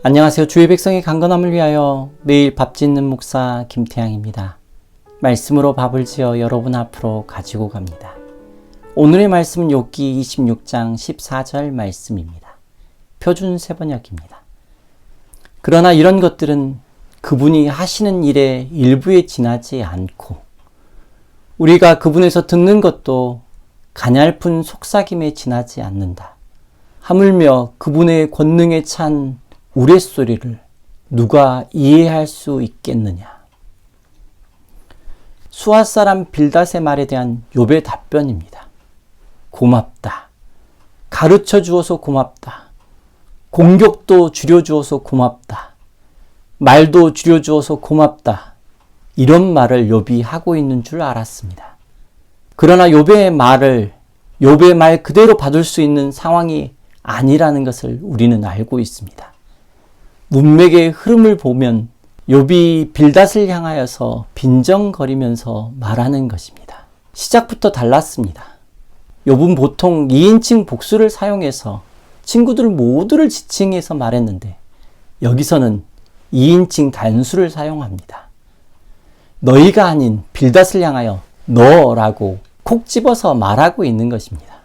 안녕하세요. 주의 백성의 강건함을 위하여 매일 밥 짓는 목사 김태양입니다. 말씀으로 밥을 지어 여러분 앞으로 가지고 갑니다. 오늘의 말씀은 욥기 26장 14절 말씀입니다. 표준 세번역입니다. 그러나 이런 것들은 그분이 하시는 일의 일부에 지나지 않고 우리가 그분에서 듣는 것도 가냘픈 속삭임에 지나지 않는다. 하물며 그분의 권능에 찬 우레소리를 누가 이해할 수 있겠느냐. 수아 사람 빌닷의 말에 대한 욥의 답변입니다. 고맙다. 가르쳐 주어서 고맙다. 공격도 줄여주어서 고맙다. 말도 줄여주어서 고맙다. 이런 말을 욥이 하고 있는 줄 알았습니다. 그러나 욥의 말 그대로 받을 수 있는 상황이 아니라는 것을 우리는 알고 있습니다. 문맥의 흐름을 보면 욥이 빌닷을 향하여서 빈정거리면서 말하는 것입니다. 시작부터 달랐습니다. 욥은 보통 2인칭 복수를 사용해서 친구들 모두를 지칭해서 말했는데 여기서는 2인칭 단수를 사용합니다. 너희가 아닌 빌닷을 향하여 너라고 콕 집어서 말하고 있는 것입니다.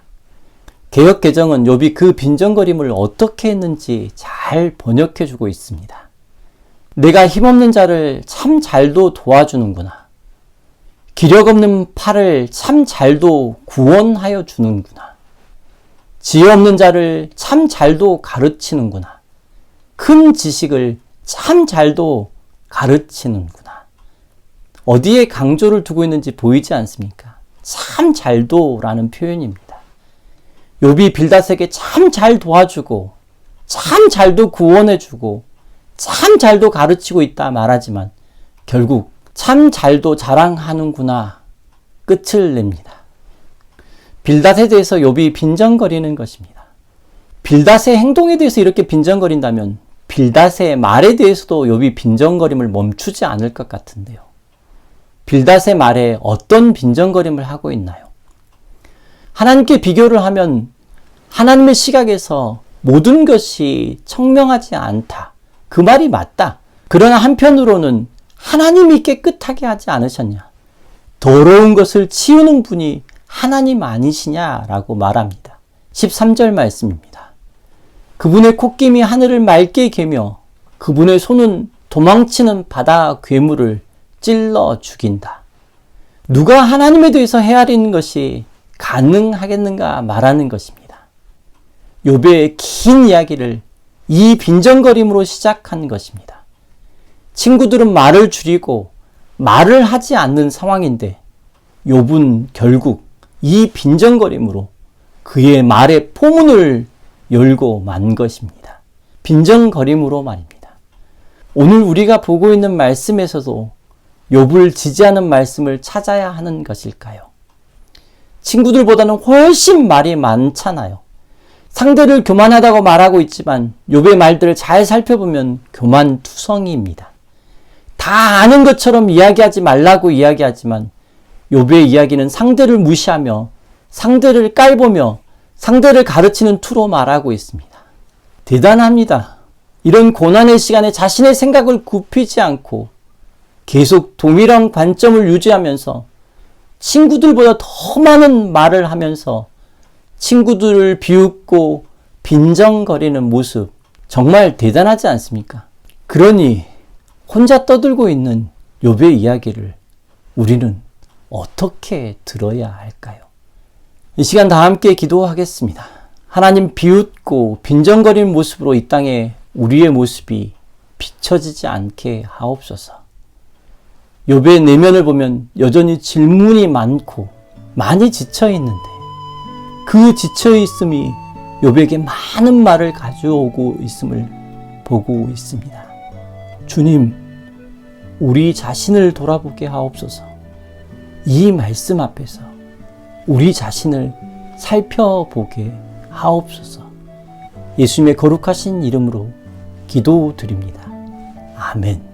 개역 개정은 욥이 그 빈정거림을 어떻게 했는지 잘 번역해주고 있습니다. 내가 힘없는 자를 참 잘도 도와주는구나. 기력 없는 팔을 참 잘도 구원하여 주는구나. 지혜 없는 자를 참 잘도 가르치는구나. 큰 지식을 참 잘도 가르치는구나. 어디에 강조를 두고 있는지 보이지 않습니까? 참 잘도라는 표현입니다. 욥이 빌닷에게 참 잘 도와주고 참 잘도 구원해주고 참 잘도 가르치고 있다 말하지만 결국 참 잘도 자랑하는구나 끝을 냅니다. 빌닷에 대해서 욥이 빈정거리는 것입니다. 빌닷의 행동에 대해서 이렇게 빈정거린다면 빌닷의 말에 대해서도 욥이 빈정거림을 멈추지 않을 것 같은데요. 빌닷의 말에 어떤 빈정거림을 하고 있나요? 하나님께 비교를 하면 하나님의 시각에서 모든 것이 청명하지 않다. 그 말이 맞다. 그러나 한편으로는 하나님이 깨끗하게 하지 않으셨냐. 더러운 것을 치우는 분이 하나님 아니시냐라고 말합니다. 13절 말씀입니다. 그분의 콧김이 하늘을 맑게 개며 그분의 손은 도망치는 바다 괴물을 찔러 죽인다. 누가 하나님에 대해서 헤아리는 것이 가능하겠는가 말하는 것입니다. 욥의 긴 이야기를 이 빈정거림으로 시작한 것입니다. 친구들은 말을 줄이고 말을 하지 않는 상황인데 욥은 결국 이 빈정거림으로 그의 말의 포문을 열고 만 것입니다. 빈정거림으로 말입니다. 오늘 우리가 보고 있는 말씀에서도 욥을 지지하는 말씀을 찾아야 하는 것일까요? 친구들보다는 훨씬 말이 많잖아요. 상대를 교만하다고 말하고 있지만 욥의 말들을 잘 살펴보면 교만투성이입니다. 다 아는 것처럼 이야기하지 말라고 이야기하지만 욥의 이야기는 상대를 무시하며 상대를 깔보며 상대를 가르치는 투로 말하고 있습니다. 대단합니다. 이런 고난의 시간에 자신의 생각을 굽히지 않고 계속 동일한 관점을 유지하면서 친구들보다 더 많은 말을 하면서 친구들을 비웃고 빈정거리는 모습 정말 대단하지 않습니까? 그러니 혼자 떠들고 있는 욥의 이야기를 우리는 어떻게 들어야 할까요? 이 시간 다 함께 기도하겠습니다. 하나님, 비웃고 빈정거리는 모습으로 이 땅에 우리의 모습이 비춰지지 않게 하옵소서. 욥의 내면을 보면 여전히 질문이 많고 많이 지쳐있는데 그 지쳐있음이 욥에게 많은 말을 가져오고 있음을 보고 있습니다. 주님, 우리 자신을 돌아보게 하옵소서. 이 말씀 앞에서 우리 자신을 살펴보게 하옵소서. 예수님의 거룩하신 이름으로 기도드립니다. 아멘.